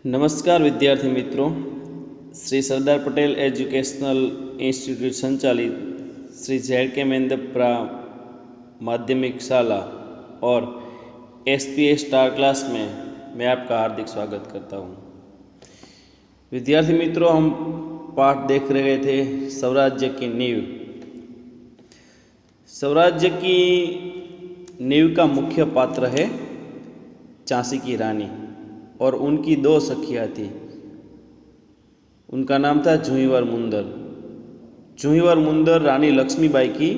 नमस्कार विद्यार्थी मित्रों, श्री सरदार पटेल एजुकेशनल इंस्टीट्यूट संचालित श्री ZK मेंदप्रा माध्यमिक शाला और SPA स्टार क्लास में मैं आपका हार्दिक स्वागत करता हूं। विद्यार्थी मित्रों, हम पाठ देख रहे थे स्वराज्य की नींव। स्वराज्य की नींव का मुख्य पात्र है झांसी की रानी और उनकी दो सखियाँ थी। उनका नाम था जूहीवर मुंदर। जूहीवर मुंदर रानी लक्ष्मीबाई की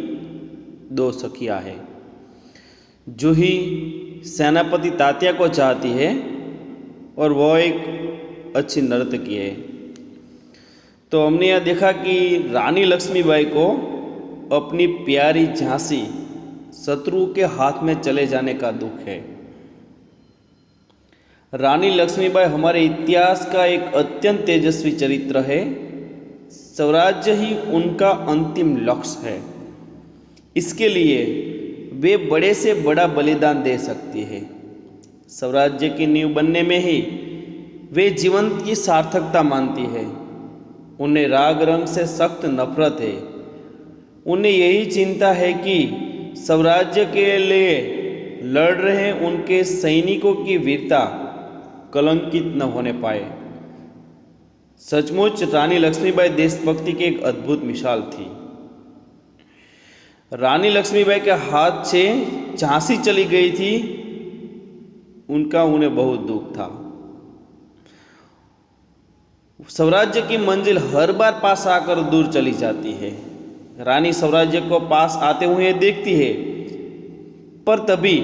दो सखियाँ हैं। जूही सेनापति तात्या को चाहती है और वह एक अच्छी नर्तकी है। तो हमने यह देखा कि रानी लक्ष्मीबाई को अपनी प्यारी झांसी शत्रु के हाथ में चले जाने का दुख है। रानी लक्ष्मीबाई हमारे इतिहास का एक अत्यंत तेजस्वी चरित्र है। स्वराज्य ही उनका अंतिम लक्ष्य है। इसके लिए वे बड़े से बड़ा बलिदान दे सकती है। स्वराज्य की नींव बनने में ही वे जीवन की सार्थकता मानती है। उन्हें राग रंग से सख्त नफरत है। उन्हें यही चिंता है कि स्वराज्य के लिए लड़ रहे उनके सैनिकों की वीरता कलंकित न होने पाए। सचमुच रानी लक्ष्मीबाई देशभक्ति की एक अद्भुत मिसाल थी। रानी लक्ष्मीबाई के हाथ से झांसी चली गई थी, उनका उन्हें बहुत दुख था। स्वराज्य की मंजिल हर बार पास आकर दूर चली जाती है। रानी स्वराज्य को पास आते हुए देखती है, पर तभी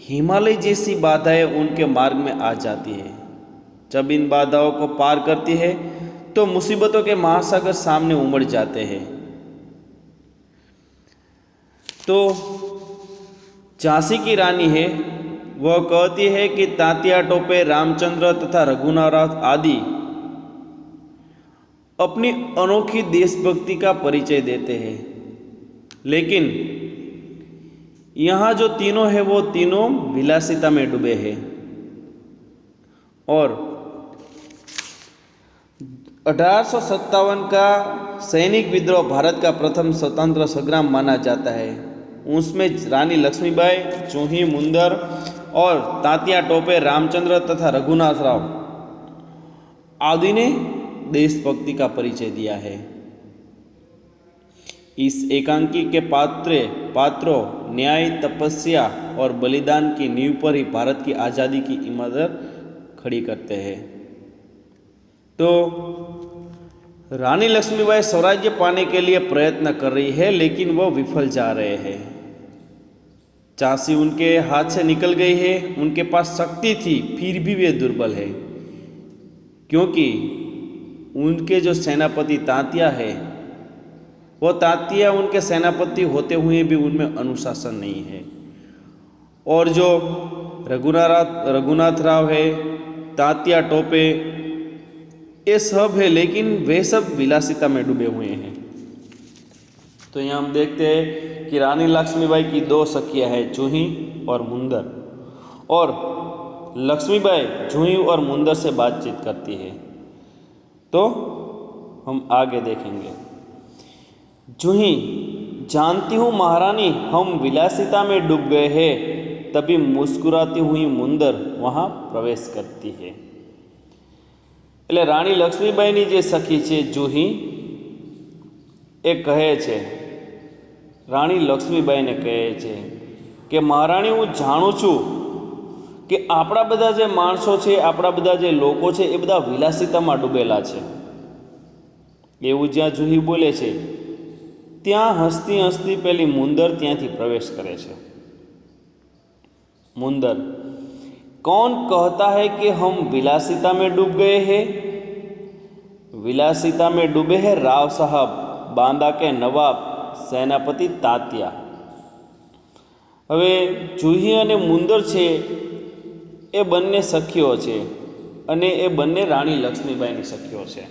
हिमालय जैसी बाधाएं उनके मार्ग में आ जाती है। जब इन बाधाओं को पार करती है तो मुसीबतों के महासागर सामने उमड़ जाते हैं। तो झांसी की रानी है, वह कहती है कि तात्या टोपे, रामचंद्र तथा रघुनाथ आदि अपनी अनोखी देशभक्ति का परिचय देते हैं, लेकिन यहाँ जो तीनों हैं वो तीनों विलासिता में डूबे हैं। और 1857 का सैनिक विद्रोह भारत का प्रथम स्वतंत्र संग्राम माना जाता है। उसमें रानी लक्ष्मीबाई, जूही मुंदर और तात्या टोपे, रामचंद्र तथा रघुनाथ राव आदि ने देशभक्ति का परिचय दिया है। इस एकांकी के पात्रों न्याय, तपस्या और बलिदान की नींव पर ही भारत की आज़ादी की इमारत खड़ी करते हैं। तो रानी लक्ष्मीबाई स्वराज्य पाने के लिए प्रयत्न कर रही है, लेकिन वो विफल जा रहे हैं। झांसी उनके हाथ से निकल गई है। उनके पास शक्ति थी, फिर भी वे दुर्बल है, क्योंकि उनके जो सेनापति तात्या है, वो तात्या उनके सेनापति होते हुए भी उनमें अनुशासन नहीं है। और जो रघुनाथ राव है, तात्या टोपे, ये सब है, लेकिन वे सब विलासिता में डूबे हुए हैं। तो यहाँ हम देखते हैं कि रानी लक्ष्मीबाई की दो सखियाँ हैं, जूही और मुंदर, और लक्ष्मीबाई जूही और मुंदर से बातचीत करती है। तो हम आगे देखेंगे। जूही, जानती हूँ महारानी, हम विलासिता में डूब गए हैं। तभी मुस्कुराती हुई मुंदर वहाँ प्रवेश करती है। એટલે રાણી લક્ષ્મીબાઈની જે સખી છે જૂહી, એ કહે છે, રાણી લક્ષ્મીબાઈને કહે છે કે મહારાણી, હું જાણું છું કે આપણા બધા જે માણસો છે, આપણા બધા જે લોકો છે, એ બધા વિલાસિતામાં ડૂબેલા છે। એવું જ્યાં જૂહી બોલે છે, ત્યાં હસતી હસતી પેલી મુંદર ત્યાંથી પ્રવેશ કરે છે। मुंदर, कौन कहता है कि हम विलासिता में डूब गए हैं? विलासिता में डूबे हैं राव साहब, बांदा के नवाब सेनापति तात्या। हवे जूही अने मुंदर छे ए बंने सखीओ छे अने ए बंने राणी लक्ष्मीबाईनी सखीओ छे।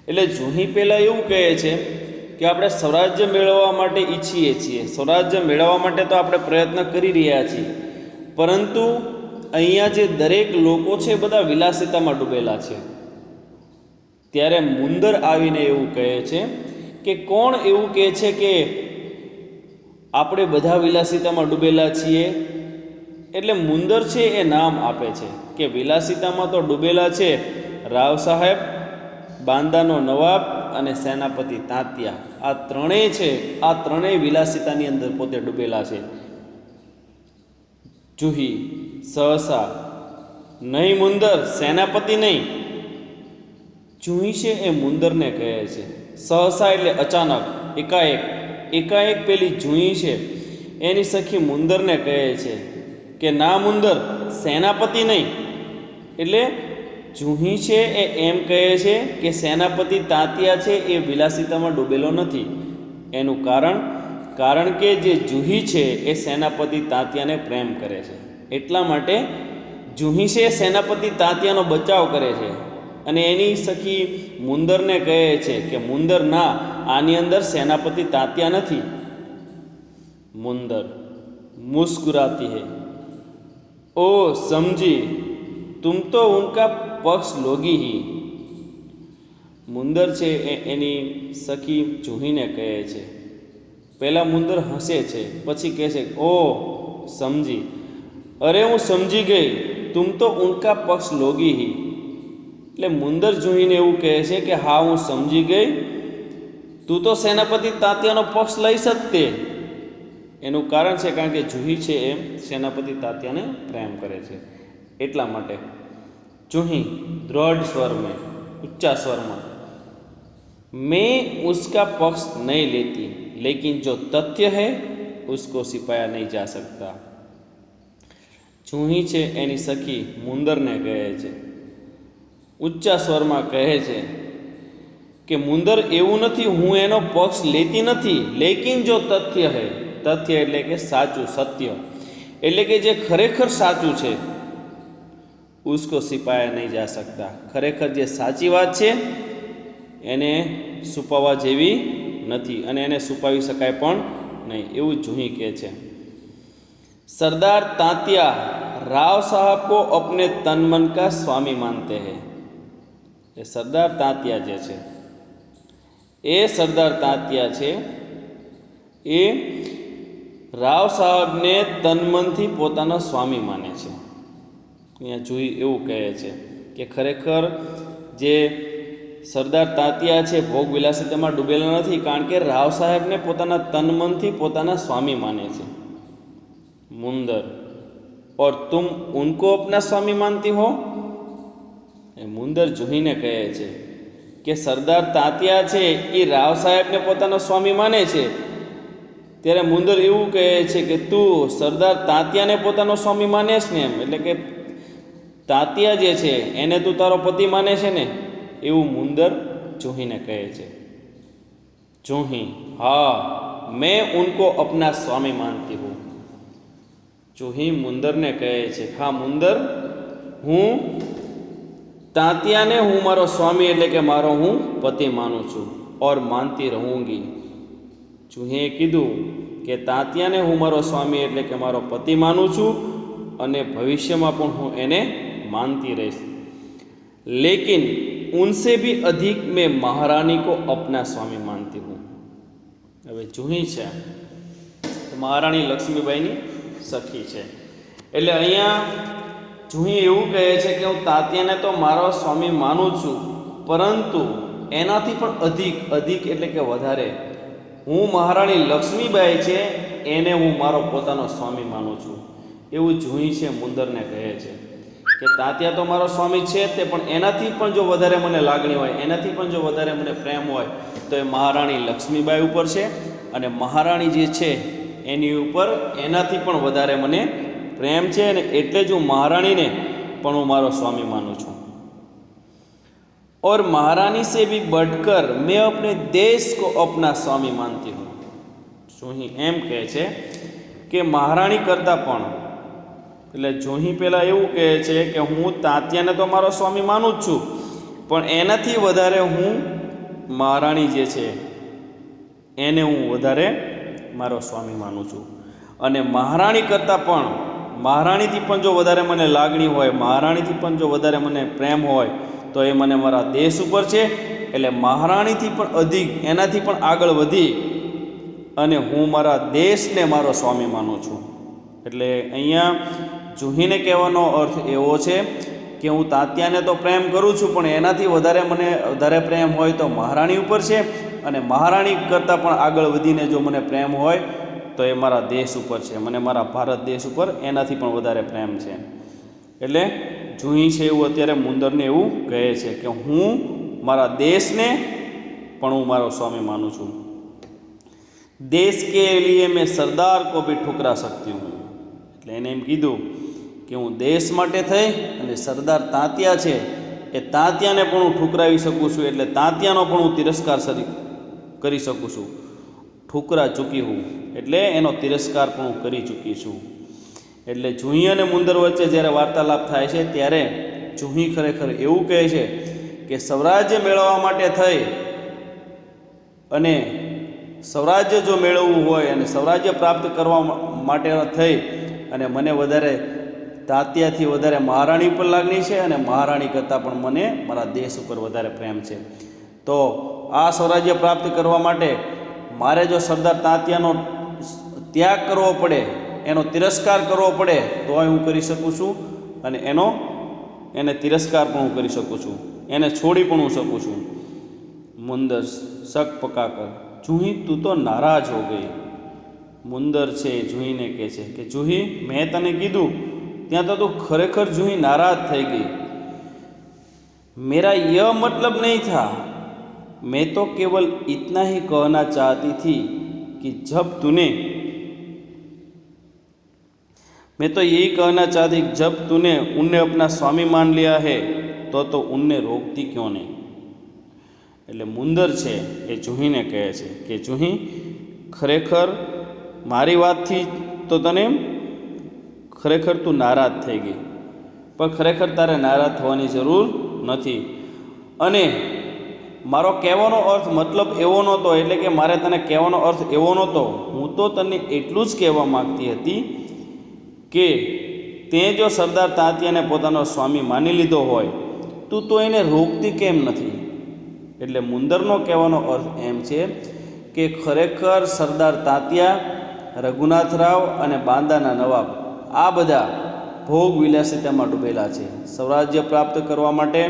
એટલે જૂહી પહેલાં એવું કહે છે કે આપણે સ્વરાજ્ય મેળવવા માટે ઈચ્છીએ છીએ, સ્વરાજ્ય મેળવવા માટે તો આપણે પ્રયત્ન કરી રહ્યા છીએ, પરંતુ અહીંયા જે દરેક લોકો છે બધા વિલાસિતામાં ડૂબેલા છે. ત્યારે મુંદર આવીને એવું કહે છે કે કોણ એવું કહે છે કે આપણે બધા વિલાસિતામાં ડૂબેલા છીએ? એટલે મુંદર છે એ નામ આપે છે કે વિલાસિતામાં તો ડૂબેલા છે રાવ સાહેબ, બાંદાનો નવાબ અને સેનાપતિ તાત્યા. આ ત્રણેય છે, આ ત્રણેય વિલાસિતાની અંદર પોતે ડૂબેલા છે. જુહી સહસા, નહીં મુંદર, સેનાપતિ નહીં. જુહી છે એ મુંદરને કહે છે. સહસા એટલે અચાનક, એકાએક પેલી જુહી છે એની સખી મુંદરને કહે છે કે ના મુંદર, સેનાપતિ નહીં. એટલે જુહી છે એ એમ કહે છે કે સેનાપતિ તાત્યા છે એ વિલાસિતામાં ડૂબેલો નથી. એનું કારણ કે જે જુહી છે એ સેનાપતિ તાત્યાને પ્રેમ કરે છે. એટલા માટે જુહી છે સેનાપતિ તાત્યાનો બચાવ કરે છે અને એની સખી મુંદરને કહે છે કે મુંદર ના, આની અંદર સેનાપતિ તાત્યા નથી. मुंदर मुस्कुराती है, ओ समझी तुम तो उनका पक्ष लोगी ही. मुंदर છે એની સખી જુહીને કહે છે. પહેલાં મુંદર હસે છે, પછી કહે છે ઓ સમજી, અરે હું સમજી ગઈ, તુમ તો ઉનકા પક્ષ લોગી હી. એટલે મુંદર જુહીને એવું કહે છે કે હા હું સમજી ગઈ, તું તો સેનાપતિ તાત્યાનો પક્ષ લઈ શકતે. એનું કારણ છે કારણ કે જુહી છે એ સેનાપતિ તાત્યાને પ્રેમ કરે છે એટલા માટે. જુહી દ્રઢ સ્वर में, ऊंचा स्वर में, मैं उसका पक्ष नहीं लेती, लेकिन जो तथ्य है उसको सिपाया नहीं जा सकता. જુહી છે એની સખી મુંદરને કહે છે, ઊંચા સ્વરમાં કહે છે કે મુંદર એવું નથી, હું એનો પક્ષ લેતી નથી, લેકિન જો તથ્ય હૈ, તથ્ય એટલે કે સાચું, સત્ય એટલે કે જે ખરેખર સાચું છે, ઉસકો સિપાયા નહીં જા શકતા, ખરેખર જે સાચી વાત છે એને છુપાવવા જેવી નથી અને એને છુપાવી શકાય પણ નહીં, એવું જુહી કહે છે. सरदार तात्या राव साहब को अपने तन मन का स्वामी मानते हैं. ये सरदार तात्या जे छे એ સરદાર તાત્યા છે એ રાવ સાહેબને તનમનથી પોતાના સ્વામી માને છે. અહીંયા જોઈ એવું કહે છે કે ખરેખર જે સરદાર તાત્યા છે ભોગ વિલાસિતામાં ડૂબેલા નથી, કારણ કે રાવ સાહેબને પોતાના તનમનથી પોતાના સ્વામી માને છે. मुंदर और तुम उनको अपना स्वामी मानती हो. मुंदर जूहीने कहे छे कि सरदार तात्या છે એ રાવ સાહેબને પોતાનો સ્વામી માને છે, ત્યારે મુંદર એવું કહે છે કે તું સરદાર તાત્યાને પોતાનો સ્વામી માનેશ ને, એમ એટલે કે તાત્યા જે છે એને તું તારો પતિ માને છે ને, એવું મુંદર જૂહીને કહે છે. જૂહી હા મેં ઉनको अपना स्वामी मानती हूँ. જૂહી મુંદરને કહે છે હા મુંદર, હું તાત્યાને હું મારો સ્વામી એટલે કે મારો હું પતિ માનું છું, ઓર માનતી રહુંગી. જૂહીએ કીધું કે તાત્યાને હું મારો સ્વામી એટલે કે મારો પતિ માનું છું અને ભવિષ્યમાં પણ હું એને માનતી રહીશ. લેકિન ઉનસે ભી અધિક મેં મહારાની કો અપના સ્વામી માનતી હું. હવે જૂહી છે મહારાણી લક્ષ્મીબાઈની સખી છે, એટલે અહીંયા જૂહી એવું કહે છે કે હું તાત્યાને તો મારો સ્વામી માનું છું, પરંતુ એનાથી પણ અધિક એટલે કે વધારે હું મહારાણી લક્ષ્મીબાઈ છે એને હું મારો પોતાનો સ્વામી માનું છું, એવું જૂહી છે મુંદરને કહે છે કે તાત્યા તો મારો સ્વામી છે તે, પણ એનાથી પણ જો વધારે મને લાગણી હોય, એનાથી પણ જો વધારે મને પ્રેમ હોય તો એ મહારાણી લક્ષ્મીબાઈ ઉપર છે, અને મહારાણી જે છે એની ઉપર એનાથી પણ વધારે મને પ્રેમ છે, અને એટલે જ હું મહારાણીને પણ હું મારો સ્વામી માનું છું. और महारानी से भी बढ़कर मैं अपने देश को अपना स्वामी मानती हूँ. જૂહી એમ કહે છે કે મહારાણી કરતાં પણ, એટલે જૂહી પહેલાં એવું કહે છે કે હું તાત્યાને તો મારો સ્વામી માનું જ છું, પણ એનાથી વધારે હું મહારાણી જે છે એને હું વધારે મારો સ્વામી માનું છું, અને મહારાણી કરતાં પણ મહારાણીથી પણ જો વધારે મને લાગણી હોય, મહારાણીથી પણ જો વધારે મને પ્રેમ હોય તો એ મને મારા દેશ ઉપર છે. એટલે મહારાણીથી પણ અધિક, એનાથી પણ આગળ વધી અને હું મારા દેશને મારો સ્વામી માનું છું. એટલે અહીંયા જુહીને કહેવાનો અર્થ એવો છે કે હું તાત્યાને તો પ્રેમ કરું છું, પણ એનાથી વધારે મને વધારે પ્રેમ હોય તો મહારાણી ઉપર છે, અને મહારાણી કરતાં પણ આગળ વધીને જો મને પ્રેમ હોય તો એ મારા દેશ ઉપર છે, મને મારા ભારત દેશ ઉપર એનાથી પણ વધારે પ્રેમ છે. એટલે જુહી છે એવું અત્યારે મુંદરને એવું કહે છે કે હું મારા દેશને પણ હું મારો સ્વામી માનું છું. દેશ કે લીએ મેં સરદાર કો ભી ઠુકરા सकती हूँ. એટલે એને એમ કીધું કે હું દેશ માટે થઈ અને સરદાર તાત્યા છે એ તાત્યાને પણ હું ઠુકરાવી શકું છું. એટલે તાત્યાનો પણ હું તિરસ્કાર કરી શકું છું. ઠુકરા ચૂકી હું એટલે એનો તિરસ્કાર પણ હું કરી ચૂકી છું. એટલે જુહી અને મુંદર વચ્ચે જ્યારે વાર્તાલાપ થાય છે ત્યારે જુહી ખરેખર એવું કહે છે કે સ્વરાજ્ય મેળવવા માટે થઈ અને સ્વરાજ્ય જો મેળવવું હોય અને સ્વરાજ્ય પ્રાપ્ત કરવા માટે થઈ અને મને વધારે તાત્યાથી વધારે મહારાણી પર લાગણી છે, અને મહારાણી કરતાં પણ મને મારા દેશ ઉપર વધારે પ્રેમ છે. તો આ સ્વરાજ્ય પ્રાપ્ત કરવા માટે મારે જો સરદાર તાત્યાનો ત્યાગ કરવો પડે, એનો તિરસ્કાર કરવો પડે તોય હું કરી શકું છું, અને એને તિરસ્કાર પણ હું કરી શકું છું, એને છોડી પણ હું શકું છું. મુંદર શક પકાકર જુહી તું તો નારાજ હો ગઈ. મુંદર છે જુહીને કહે છે કે જુહી મેં તને કીધું ત્યાં તો તું ખરેખર જુહી નારાજ થઈ ગઈ. मेरा यह मतलब नहीं था, मैं तो केवल इतना ही कहना चाहती थी कि जब तूने मैं तो यही कहना चाहती कि जब तूने उन्हें अपना स्वामी मान लिया है तो उनने रोकती क्यों नहीं. એટલે મુંદર છે એ જુહીને કહે છે કે જુહી ખરેખર મારી વાતથી તો તને ખરેખર તું નારાજ થઈ ગઈ, પણ ખરેખર તારે નારાજ થવાની જરૂર નથી. અને મારો કહેવાનો અર્થ મતલબ એવો નહોતો, એટલે કે મારે તને કહેવાનો અર્થ એવો નહોતો. હું તો તને એટલું જ કહેવા માગતી હતી કે તે જો સરદાર તાત્યાને પોતાનો સ્વામી માની લીધો હોય તું તો એને રોકતી કેમ નથી. એટલે મુંદરનો કહેવાનો અર્થ એમ છે કે ખરેખર સરદાર તાત્યા, રઘુનાથરાવ અને બાંદાના નવાબ આ બધા ભોગ વિલાસિતામાં ડૂબેલા છે. સ્વરાજ્ય પ્રાપ્ત કરવા માટે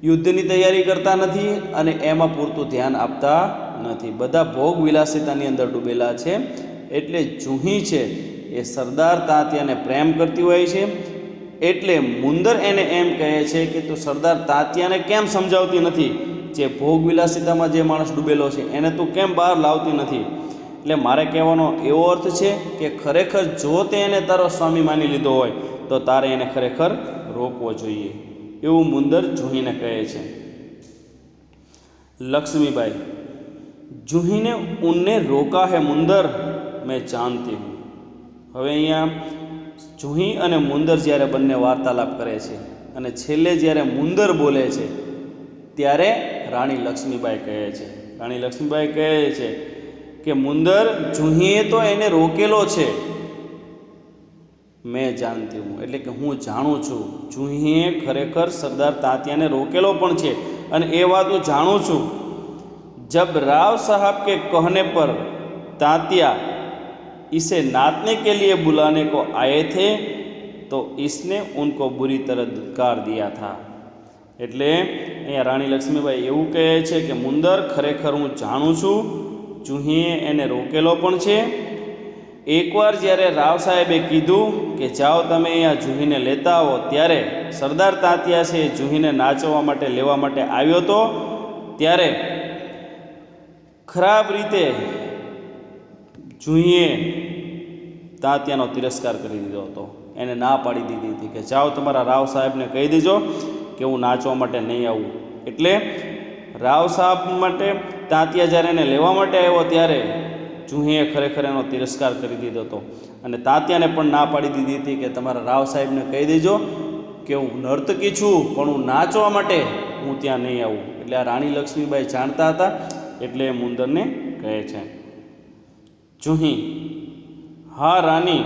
યુદ્ધની તૈયારી કરતા નથી અને એમાં પૂરતું ધ્યાન આપતા નથી. બધા ભોગ વિલાસિતાની અંદર ડૂબેલા છે. એટલે જુહી છે એ સરદાર તાત્યાને પ્રેમ કરતી હોય છે. એટલે મુંદર એને એમ કહે છે કે તું સરદાર તાત્યાને કેમ સમજાવતી નથી, જે ભોગ વિલાસિતામાં જે માણસ ડૂબેલો છે એને તું કેમ બહાર લાવતી નથી. એટલે મારે કહેવાનો એવો અર્થ છે કે ખરેખર જો તે એને તારો સ્વામી માની લીધો હોય તો તારે એને ખરેખર રોકવો જોઈએ, એવું મુંદર જુહીને કહે છે. લક્ષ્મીબાઈ જુહીને ઉનને રોકા હે મુંદર મેં જાનતી હું. હવે અહીંયા જુહી અને મુંદર જ્યારે બંને વાર્તાલાપ કરે છે અને છેલ્લે જ્યારે મુંદર બોલે છે ત્યારે રાણી લક્ષ્મીબાઈ કહે છે, રાણી લક્ષ્મીબાઈ કહે છે કે મુંદર જુહીએ તો એને રોકેલો છે, મેં જાણતી હું, એટલે કે હું જાણું છું જુહીએ ખરેખર સરદાર તાત્યાને રોકેલો પણ છે અને એ વાત હું જાણું છું. जब राव साहब के कहने पर तात्या इसे नाचने के लिए बुलाने को आए थे तो इसने उनको बुरी तरह धुतकार दिया था. એટલે અહીંયા રાણી લક્ષ્મીબાઈ એવું કહે છે કે મુંદર ખરેખર હું જાણું છું જુહીએ એને રોકેલો પણ છે. એકવાર જ્યારે રાવ સાહેબે કીધું કે જાઓ તમે અહીંયા જુહીને લેતા આવો, ત્યારે સરદાર તાત્યા છે જુહીને નાચવા માટે લેવા માટે આવ્યો હતો, ત્યારે ખરાબ રીતે જુહીએ તાત્યાનો તિરસ્કાર કરી દીધો હતો. એને ના પાડી દીધી હતી કે જાઓ તમારા રાવ સાહેબને કહી દેજો કે હું નાચવા માટે નહીં આવું. એટલે રાવ સાહેબ માટે તાત્યા જ્યારે એને લેવા માટે આવ્યો ત્યારે જુહીએ ખરેખર એનો તિરસ્કાર કરી દીધો હતો અને તાત્યાને પણ ના પાડી દીધી હતી કે તમારા રાવ સાહેબને કહી દેજો કે હું નર્તકી છું પણ હું નાચવા માટે હું ત્યાં નહીં આવું. એટલે આ રાણી લક્ષ્મીબાઈ જાણતા હતા એટલે એ મુંદરને કહે છે. જુહી હા રાની,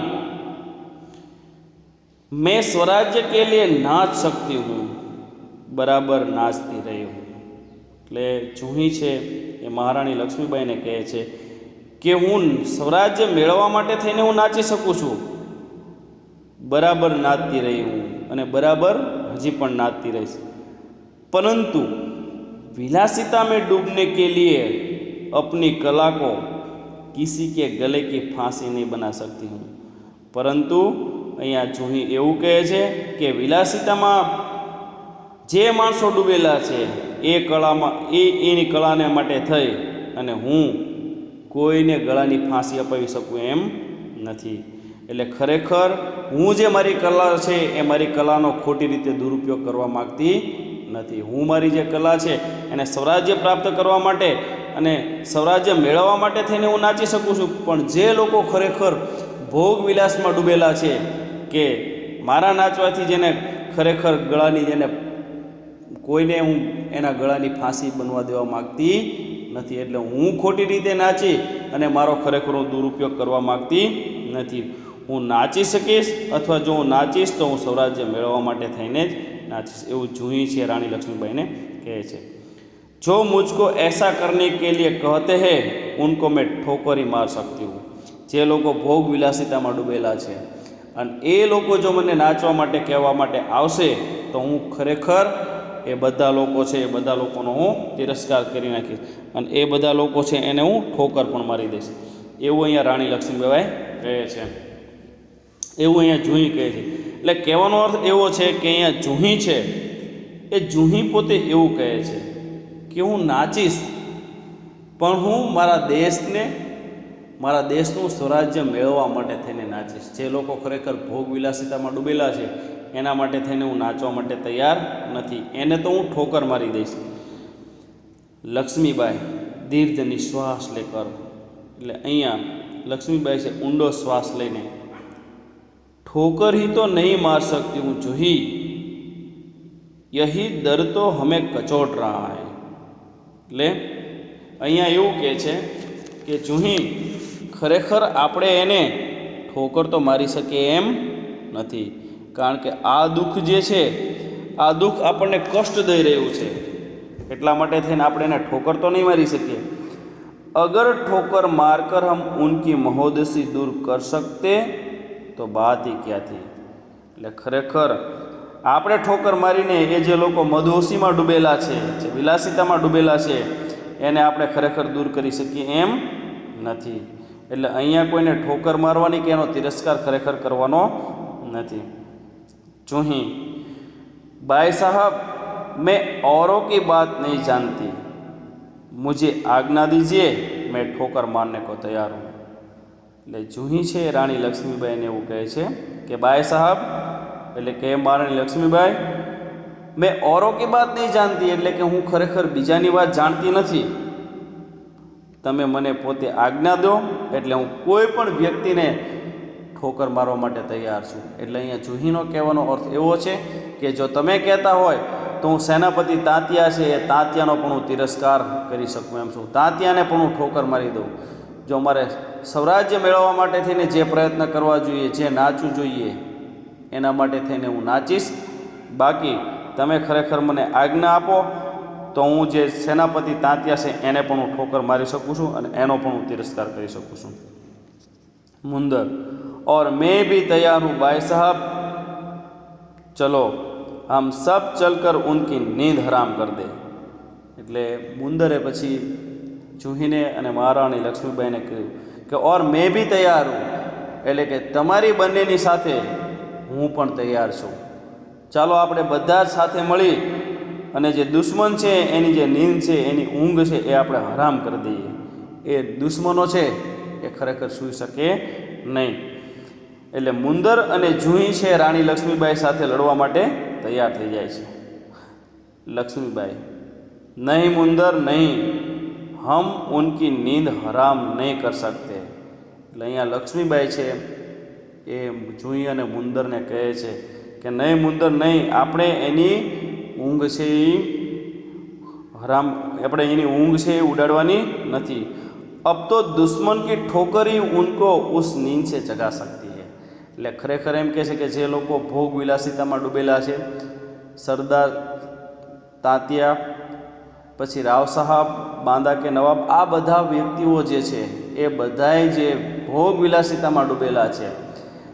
मैं स्वराज्य के लिए नाच सकती हूँ, बराबर नाचती रही हूँ। એટલે જૂહી છે એ મહારાણી લક્ષ્મીબાઈને કહે છે કે હું સ્વરાજ્ય મેળવવા માટે થઈને હું નાચી શકું છું, બરાબર નાચતી રહી હું અને બરાબર હજી પણ નાચતી રહીશ, परंतु विलासिता में डूबने के लिए अपनी कला को किसी के गले की फांसी नहीं बना सकती हूँ। परंतु અહીંયા જૂહી એવું કહે છે કે વિલાસિતામાં જે માણસો ડૂબેલા છે એ કળામાં એની કળાને માટે થઈ અને હું કોઈને ગળાની ફાંસી અપાવી શકું એમ નથી। એટલે ખરેખર હું જે મારી કલા છે એ મારી કલાનો ખોટી રીતે દુરુપયોગ કરવા માગતી નથી। હું મારી જે કલા છે એને સ્વરાજ્ય પ્રાપ્ત કરવા માટે અને સ્વરાજ્ય મેળવવા માટે થઈને હું નાચી શકું છું, પણ જે લોકો ખરેખર ભોગ વિલાસમાં ડૂબેલા છે કે મારા નાચવાથી જેને ખરેખર ગળાની જેને કોઈને હું એના ગળાની ફાંસી બનવા દેવા માગતી નથી, એટલે હું ખોટી રીતે નાચી અને મારો ખરેખર દુરુપયોગ કરવા માગતી નથી। હું નાચી શકીશ અથવા જો હું નાચીશ તો હું સ્વરાજ્ય મેળવવા માટે થઈને જ નાચીશ, એવું જૂહી છે રાણી લક્ષ્મીબાઈને કહે છે। जो मुझको ऐसा करने के लिए कहते हैं उनको मैं ठोकर ही मार सकती हूँ। જે લોકો ભોગ વિલાસિતામાં ડૂબેલા છે અને એ લોકો જો મને નાચવા માટે કહેવા માટે આવશે તો હું ખરેખર એ બધા લોકો છે એ બધા લોકોનો હું તિરસ્કાર કરી નાખીશ અને એ બધા લોકો છે એને હું ઠોકર પણ મારી દઈશ, એવું અહીંયા રાણી લક્ષ્મીબાઈ કહે છે, એવું અહીંયા જૂહી કહે છે। એટલે કહેવાનો અર્થ એવો છે કે અહીંયા જૂહી છે એ જૂહી પોતે એવું કહે છે કે હું નાચીશ પણ હું મારા દેશનું સ્વરાજ્ય મેળવવા માટે થઈને નાચીશ। જે લોકો ખરેખર ભોગ વિલાસિતામાં ડૂબેલા છે એના માટે થઈને હું નાચવા માટે તૈયાર નથી, એને તો હું ઠોકર મારી દઈશ। લક્ષ્મીબાઈ દીર્ઘ નિશ્વાસ લેકર, એટલે અહીંયા લક્ષ્મીબાઈ છે ઊંડો શ્વાસ લઈને ठोकर ही तो नहीं मार सकती हूँ जूही, यही दर्द तो हमें कचोट रहा है। એટલે અહીંયા એવું કહે છે કે જૂહી ખરેખર આપણે એને ઠોકર તો મારી શકીએ એમ નથી, કારણ કે આ દુઃખ જે છે આ દુઃખ આપણને કષ્ટ દઈ રહ્યું છે, એટલા માટે થઈને આપણે એને ઠોકર તો નહીં મારી શકીએ। अगर ठोकर मारकर हम उनकी महोदसी दूर कर सकते तो बात ही क्या थी। એટલે ખરેખર આપણે ઠોકર મારીને એ જે લોકો મદહોશીમાં ડૂબેલા છે, જે વિલાસિતામાં ડૂબેલા છે એને આપણે ખરેખર દૂર કરી શકીએ એમ નથી। એટલે અહીંયા કોઈને ઠોકર મારવાની કે એનો તિરસ્કાર ખરેખર કરવાનો નથી। જૂહી भाई साहब मैं औरों की बात नहीं जानती, मुझे आज्ञा दीजिए मैं ठोकर मारने को तैयार हूँ। એટલે જૂહી છે રાણી લક્ષ્મીબાઈને એવું કહે છે કે બાય સાહેબ એટલે કે મહારાણી લક્ષ્મીબાઈ મેં औरों की बात नहीं जानती, એટલે કે હું ખરેખર બીજાની વાત જાણતી નથી, તમે મને પોતે આજ્ઞા દો એટલે હું કોઈ પણ વ્યક્તિને ઠોકર મારવા માટે તૈયાર છું। એટલે અહીંયા જૂહીનો કહેવાનો અર્થ એવો છે કે જો તમે કહેતા હોય તો હું સેનાપતિ તાત્યા છે એ તાત્યાનો પણ હું તિરસ્કાર કરી શકું એમ છું, તાત્યાને પણ હું ઠોકર મારી દઉં। જો મારે સ્વરાજ્ય મેળવવા માટે થઈને જે પ્રયત્ન કરવા જોઈએ, જે નાચવું જોઈએ એના માટે થઈને હું નાચીશ, બાકી તમે ખરેખર મને આજ્ઞા આપો તો હું જે સેનાપતિ તાત્યા છે એને પણ હું ઠોકર મારી શકું છું અને એનો પણ હું તિરસ્કાર કરી શકું છું। मुंदर और मैं भी तैयार हूँ भाई साहब, चलो हम सब चलकर उनकी नींद हराम कर दे। એટલે મુંદરે પછી જૂહીને અને મહારાણી લક્ષ્મીબાઈને કહ્યું કે ઓર મેં બી તૈયાર હું, એટલે કે તમારી બંનેની સાથે હું પણ તૈયાર છું, ચાલો આપણે બધા જ સાથે મળી અને જે દુશ્મન છે એની જે નીંદ છે એની ઊંઘ છે એ આપણે હરામ કરી દઈએ। એ દુશ્મનો છે એ ખરેખર સૂઈ શકે નહીં। એટલે મુંદર અને જૂહી છે રાણી લક્ષ્મીબાઈ સાથે લડવા માટે તૈયાર થઈ જાય છે। લક્ષ્મીબાઈ નહીં મુંદર નહીં, हम उनकी नींद हराम नहीं कर सकते। એટલે અહીંયા લક્ષ્મીબાઈ છે એ જૂહી અને મુંદરને કહે છે કે નહીં મુંદર નહીં, આપણે એની ઊંઘ છે એ હરામ, આપણે એની ઊંઘ છે એ ઉડાડવાની નથી। अब तो दुश्मन की ठोकर ही उनको उस नींद से जगा सकती है। એટલે ખરેખર એમ કહે છે કે જે લોકો ભોગ વિલાસિતામાં ડૂબેલા છે, સરદાર તાત્યા, પછી રાવ સાહબ, બાંદા કે નવાબ, આ બધા વ્યક્તિઓ જે છે એ બધાય જે ભોગ વિલાસિતામાં ડૂબેલા છે,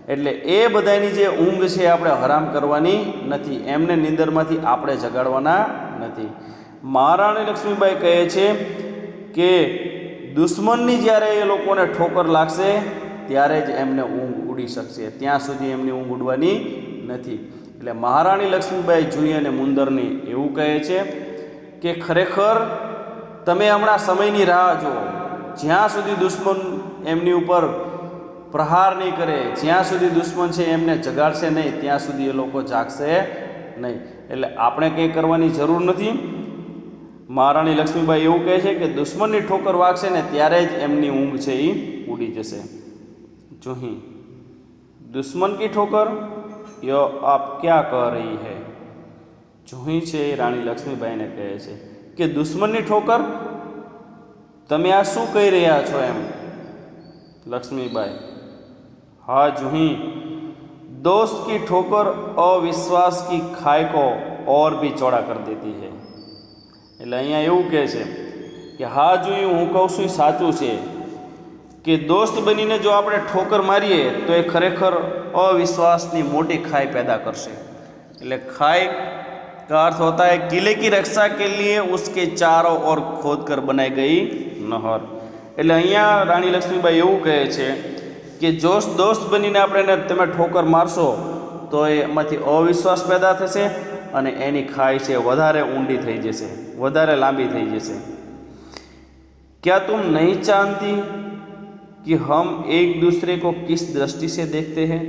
એટલે એ બધાની જે ઊંઘ છે આપણે હરામ કરવાની નથી, એમને નિંદરમાંથી આપણે જગાડવાના નથી. મહારાણી લક્ષ્મીબાઈ કહે છે કે દુશ્મનની જ્યારે એ લોકોને ઠોકર લાગશે ત્યારે જ એમને ઊંઘ ઉડી શકશે, ત્યાં સુધી એમની ઊંઘ ઉડવાની નથી. એટલે મહારાણી લક્ષ્મીબાઈ જુઈ અને મુંદરની એવું કહે છે કે ખરેખર તમે હમણાં સમયની રાહ જુઓ, જ્યાં સુધી દુશ્મન એમની ઉપર પ્રહાર નહીં કરે, જ્યાં સુધી દુશ્મન છે એમને જગાડશે નહીં, ત્યાં સુધી એ લોકો જાગશે નહીં. એટલે આપણે કંઈ કરવાની જરૂર નથી. મહારાણી લક્ષ્મીબાઈ એવું કહે છે કે દુશ્મનની ઠોકર વાગશે ને ત્યારે જ એમની ઊંઘ છે એ ઉડી જશે. જુહી દુશ્મન કી ઠોકર યો આપ ક્યાં કહ રહી હૈ. જુહી છે એ રાણી લક્ષ્મીબાઈને કહે છે કે દુશ્મનની ઠોકર, તમે આ શું કહી રહ્યા છો એમ. લક્ષ્મીબાઈ, હા જુહી, दोस्त की ठोकर अविश्वास की खाई को और भी चौड़ा कर देती है. એટલે અહીંયા એવું કહે છે કે હા જુહી, હું કહું છું એ સાચું છે કે દોસ્ત બનીને જો આપણે ઠોકર મારીએ તો એ ખરેખર અવિશ્વાસની મોટી ખાઈ પેદા કરશે. એટલે ખાઈ का अर्थ होता है किले की रक्षा के लिए उसके चारों ओर खोद कर बनाई गई नहर. એટલે અહીંયા રાણી લક્ષ્મીબાઈ એવું કહે છે કે જો દોસ્ત બનીને આપણે તમે ઠોકર મારશો તો એમાંથી અવિશ્વાસ પેદા થશે અને એની ખાઈ છે વધારે ઊંડી થઈ જશે, વધારે લાંબી થઈ જશે. क्या तुम नहीं जानती कि हम एक दूसरे को किस दृष्टि से देखते हैं.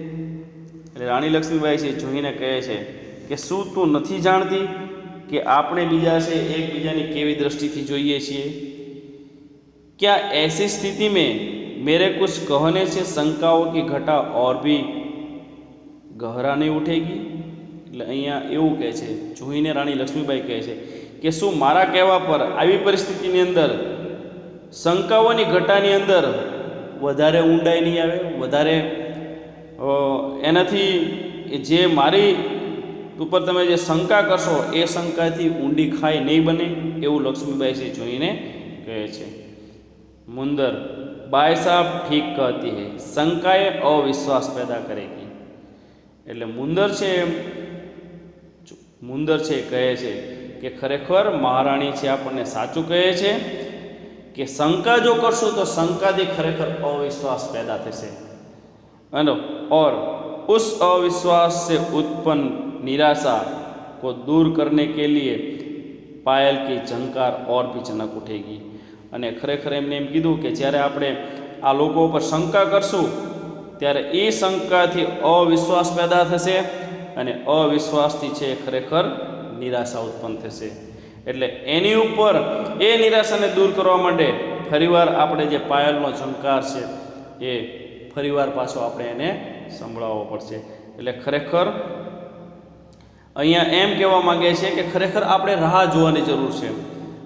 એટલે રાણી લક્ષ્મીબાઈ છે જોઈને કહે છે કે શું તું નથી જાણતી કે આપણે બીજા છે એકબીજાની કેવી દૃષ્ટિથી જોઈએ છીએ. क्या ऐसी स्थिति में मेरे कुछ कहने से शंकाओं की घटा और भी गहरा नहीं उठेगी. એટલે અહીંયા એવું કહે છે, જોઈને રાણી લક્ષ્મીબાઈ કહે છે કે શું મારા કહેવા પર આવી પરિસ્થિતિની અંદર શંકાઓની ઘટાની અંદર વધારે ઊંડાઈ નહીં આવે, વધારે એનાથી જે મારી ઉપર તમે જે શંકા કરશો એ શંકાથી ઊંડી ખાઈ નહીં બને, એવું લક્ષ્મીબાઈ છે જોઈને કહે છે. मुंदर, बाई साहब ठीक कहती है, शंकाएँ अविश्वास पैदा करेगी. એટલે મુંદર છે કહે છે કે ખરેખર મહારાણી છે આપણને સાચું કહે છે કે શંકા જો કરશું તો શંકાથી ખરેખર અવિશ્વાસ पैदा થશે અને और उस अविश्वास से उत्पन्न निराशा को दूर करने के लिए पायल की झंकार और भी चनक उठेगी. અને ખરેખર એમને એમ કીધું કે જ્યારે આપણે આ લોકો પર શંકા કરશું ત્યારે એ શંકાથી અવિશ્વાસ પેદા થશે અને અવિશ્વાસથી છે ખરેખર નિરાશા ઉત્પન્ન થશે. એટલે એની ઉપર એ નિરાશાને દૂર કરવા માટે ફરીવાર આપણે જે પાયલનો ઝંકાર છે એ ફરીવાર પાછો આપણે એને સંભળાવવો પડશે. એટલે ખરેખર અહીંયા એમ કહેવા માંગે છે કે ખરેખર આપણે રાહ જોવાની જરૂર છે.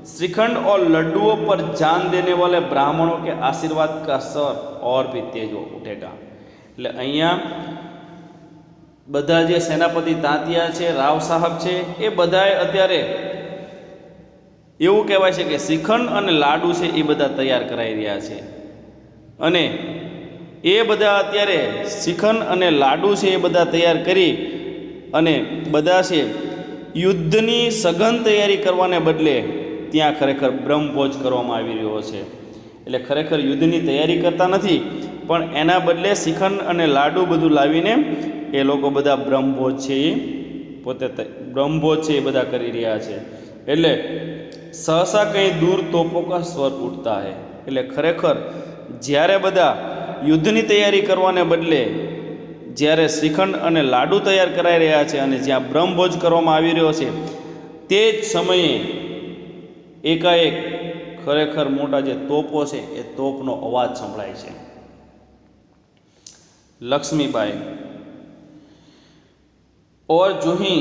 श्रीखंड और लड्डुओं पर जान देने वाले ब्राह्मणों के आशीर्वाद का स्वर और भी तेज उठेगा. એટલે અહીંયા બધા જે સેનાપતિ તાંતિયા છે, રાવ સાહેબ છે, એ બધાએ અત્યારે એવું કહેવાય છે કે શ્રીખંડ અને લાડુ છે એ બધા તૈયાર કરાવી રહ્યા છે અને એ બધા અત્યારે શ્રીખંડ અને લાડુ છે એ બધા તૈયાર કરી અને બધા છે યુદ્ધની સઘન તૈયારી કરવાને બદલે ત્યાં ખરેખર બ્રહ્મભોજ કરવામાં આવી રહ્યો છે. એટલે ખરેખર યુદ્ધની તૈયારી કરતા નથી પણ એના બદલે શ્રીખંડ અને લાડુ બધું લાવીને એ લોકો બધા બ્રહ્મભોજ છે એ પોતે બ્રહ્મભોજ છે એ બધા કરી રહ્યા છે. એટલે સહસા કંઈ દૂર તોપો કા સ્વર ઉઠતા હૈ. એટલે ખરેખર જ્યારે બધા યુદ્ધની તૈયારી કરવાને બદલે જ્યારે શ્રીખંડ અને લાડુ તૈયાર કરાઈ રહ્યા છે અને જ્યાં બ્રહ્મભોજ કરવામાં આવી રહ્યો છે તે જ સમયે એકાએક ખરેખર મોટા જે તોપો છે એ તોપનો અવાજ સંભળાય છે. लक्ष्मीबाई, और जूही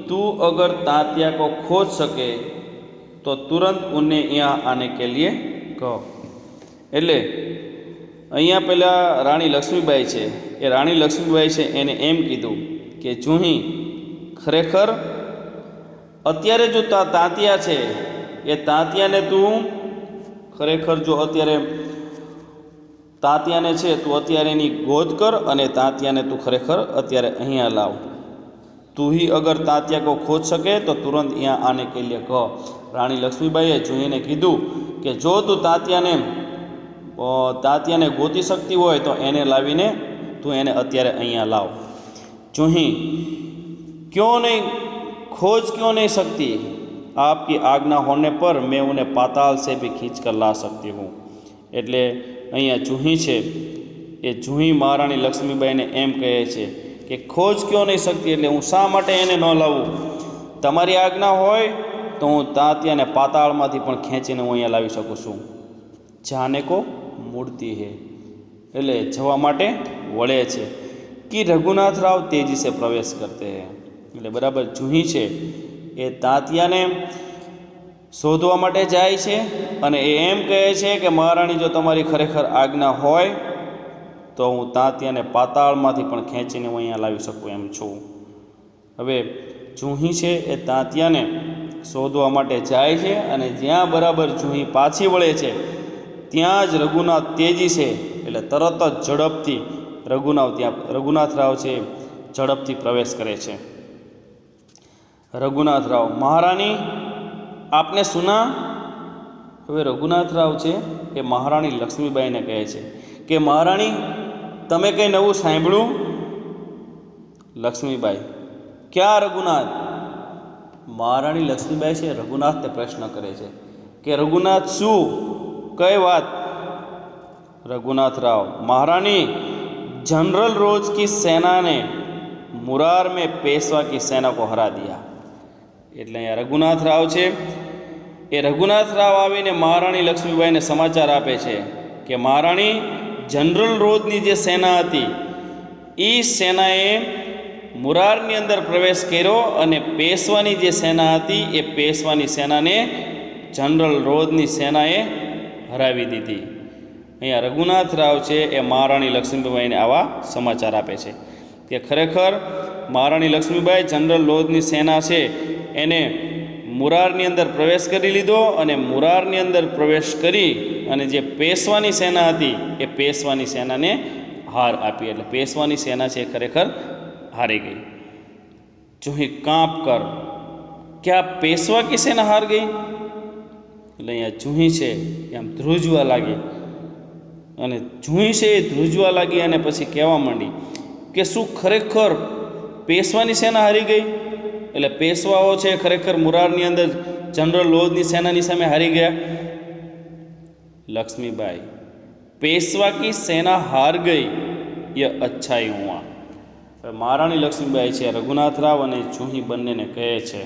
तू अगर तात्या को खोज सके तो तुरंत उन्हें यहाँ आने के लिए कहो. એટલે અહીંયા પહેલાં રાણી લક્ષ્મીબાઈ છે એ રાણી લક્ષ્મીબાઈ છે એને એમ કીધું કે જુહી ખરેખર અત્યારે જો તાંતિયા છે એ તાંતિયાને તું ખરેખર જો અત્યારે તાંતિયાને છે તું અત્યારે એની ગોદ કર અને તાંતિયાને તું ખરેખર અત્યારે અહીંયા લાવ. તું ही अगर तांतिया को खोज सके तो तुरंत यहाँ आने के लिए कह. रानी लक्ष्मीबाईए जूहीने कीधुं कि जो तू तांतियाने गोती सकती होय तो एने लावीने तू एने अत्यारे अहींया लाव. जूही क्यों नहीं खोज क्यों नहीं सकती? आपकी आज्ञा होने पर मैं उन्हें पाताल से भी खींच कर ला सकती हूँ. एटले अहींया जूही छे ए जूही महाराणी लक्ष्मीबाईने एम कहे छे कि खोज क्यों नहीं सकती एटले हूँ शा माटे एने न लावूँ? तमारी आज्ञा होय तो हूँ तांतियाने पाताळमांथी पण खेंचीने हूँ अहींया लावी शकूँ छूं. जाने को मुड़ती है एटले जवा माटे वळे छे कि रघुनाथ राव तेजी से प्रवेश करते हैं. एटले बराबर जूही छे ए तांतियाने शोधवा माटे जाय छे अने एम कहे छे कि महाराणी जो तमारी खरेखर आज्ञा होय तो हूँ तांतियाने पाताळमांथी पण खेंचीने हूँ अहींया लावी शकूँ एम छूं. हवे जूही छे ए तांतियाने शोधवा माटे जाय छे अने ज्यां बराबर जूही पाછી वळे छे त्यां ज रघुनाथ तेजी छे एटले तरत ज झड़पथी रघुनाथ राव छे झड़पथी प्रवेश करे छे. रघुनाथ राव महारानी आपने सुना? हवे रघुनाथ राव छे ए महाराणी लक्ष्मीबाई ने कहे छे कि महाराणी तमे कई नवुं सांभळ्युं? लक्ष्मीबाई क्या रघुनाथ? महाराणी लक्ष्मीबाई छे रघुनाथ ने प्रश्न करे छे कि रघुनाथ शू कई बात? रघुनाथ राव महारानी जनरल रोज की सेना ने मुरार में पेशवा की सेना को हरा दिया. एटले रघुनाथ राव छे ए रघुनाथ राव आवीने महाराणी लक्ष्मीबाई ने समाचार आपे छे कि महाराणी जनरल रोजनी जे सेना हती ई सेनाए मुरारनी अंदर प्रवेश कर्यो अने पेशवानी जे सेना हती ए पेशवानी सेनाने जनरल रोजनी सेनाए हरावी दीधी. अहींया रघुनाथ राव छे ए महाराणी लक्ष्मीबाईने आवा समाचार आपे छे कि खरेखर महाराणी लक्ष्मीबाई जनरल रोजनी सेना छे एने मुरारनी अंदर प्रवेश करी लीधो अने मुरारनी अंदर प्रवेश करी अने जे पेशवानी सेना हती ए पेशवानी सेनाने हार आपी. एटले पेशवानी सेना छे खरेखर हारी गई. जूही कांप कर क्या पेशवा की सेना हार गई? એટલે અહીંયા જૂહી છે એમ ધ્રુજવા લાગી અને જૂહી છે એ ધ્રુજવા લાગી અને પછી કહેવા માંડી કે શું ખરેખર પેશવાની સેના હારી ગઈ? એટલે પેશવાઓ છે ખરેખર મુરારની અંદર જનરલ લોધની સેનાની સામે હારી ગયા? લક્ષ્મીબાઈ पेशवा की सेना हार गई ये अच्छा ही हुआ. महाराणी लक्ष्मीबाई है रघुनाथ राव और जूही बने ने कहे छे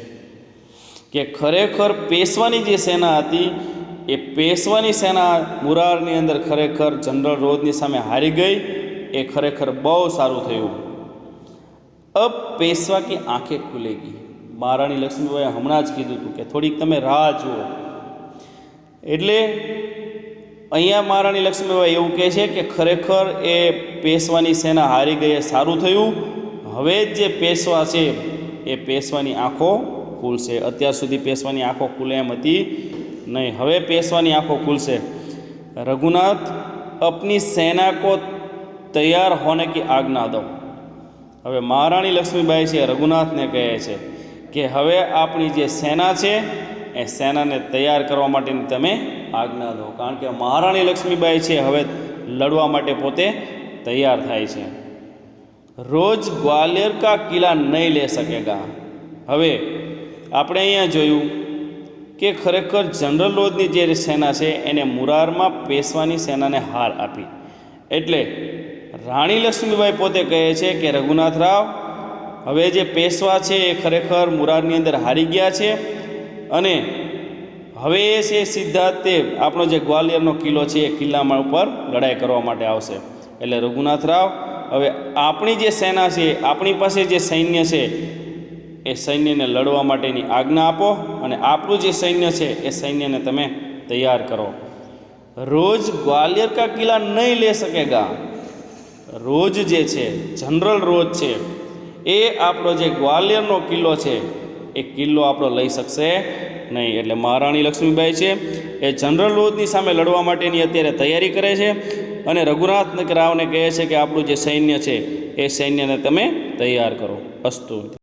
कि खरेखर पेशवानी जे सेना थी ए पेशवानी सेना मुरारनी अंदर खरेखर जनरल रोजनी सामे हारी गई. ए खरेखर बहुत सारू थयुं. अब पेशवा की आंखें खुलेगी. महाराणी लक्ष्मीबाई हमणां ज कीधुं हतुं कि थोड़ीक तमे राह जुओ. एटले अहींया महाराणी लक्ष्मीबाई एवुं कहे छे कि खरेखर ए पेशवानी सेना हारी गई सारूं थयुं. हवे जे पेशवा छे ए पेशवानी आँखो खुलशे. अत्यार सुधी पेशवानी आँखो खुले एम हती नहीं, हवे पेशवानी आँखो खुलशे. रघुनाथ अपनी सेना को तैयार होने की आज्ञा दो. हवे महाराणी लक्ष्मीबाई छे रघुनाथ ने कहे छे कि हवे आपणी जे सेना छे ए सेना ने तैयार करवा माटेनी तमे आज्ञा दो. कारण के महाराणी लक्ष्मीबाई छे हवे लड़वा माटे पोते तैयार थाय छे. रोज ग्वालियर का किला नहीं ले सकेगा. हवे आपणे अहींया जोयुं कि खरेखर जनरल रोजनी जे सेना छे एने मुरारमा पेशवानी सेनाने हार आपी. एटले राणी लक्ष्मीबाई पोते कहे छे कि रघुनाथ राव हवे जे पेशवा छे ए खरेखर मुराરની અંદર હારી ગયા છે અને હવે એ છે સીધા તે આપણો જે ગ્વાલિયરનો કિલ્લો છે એ કિલ્લામાં ઉપર લડાઈ કરવા માટે આવશે. એટલે રઘુનાથ રાવ હવે આપણી જે સેના છે આપણી પાસે જે સૈન્ય છે એ સૈન્યને લડવા માટેની આજ્ઞા આપો અને આપણું જે સૈન્ય છે એ સૈન્યને તમે તૈયાર કરો. રોજ ગ્વાલિયર કા કિલ્લા નહીં લે સકેગા. રોજ જે છે, જનરલ રોજ છે, એ આપણો જે ગ્વાલિયરનો કિલ્લો છે એ કિલ્લો આપણો લઈ શકશે નહીં. એટલે મહારાણી લક્ષ્મીબાઈ છે એ જનરલ રોજની સામે લડવા માટેની અત્યારે તૈયારી કરે છે અને રઘુનાથ રાવને કહે છે કે આપણું જે સૈન્ય છે એ સૈન્યને તમે તૈયાર કરો. અસ્તુ.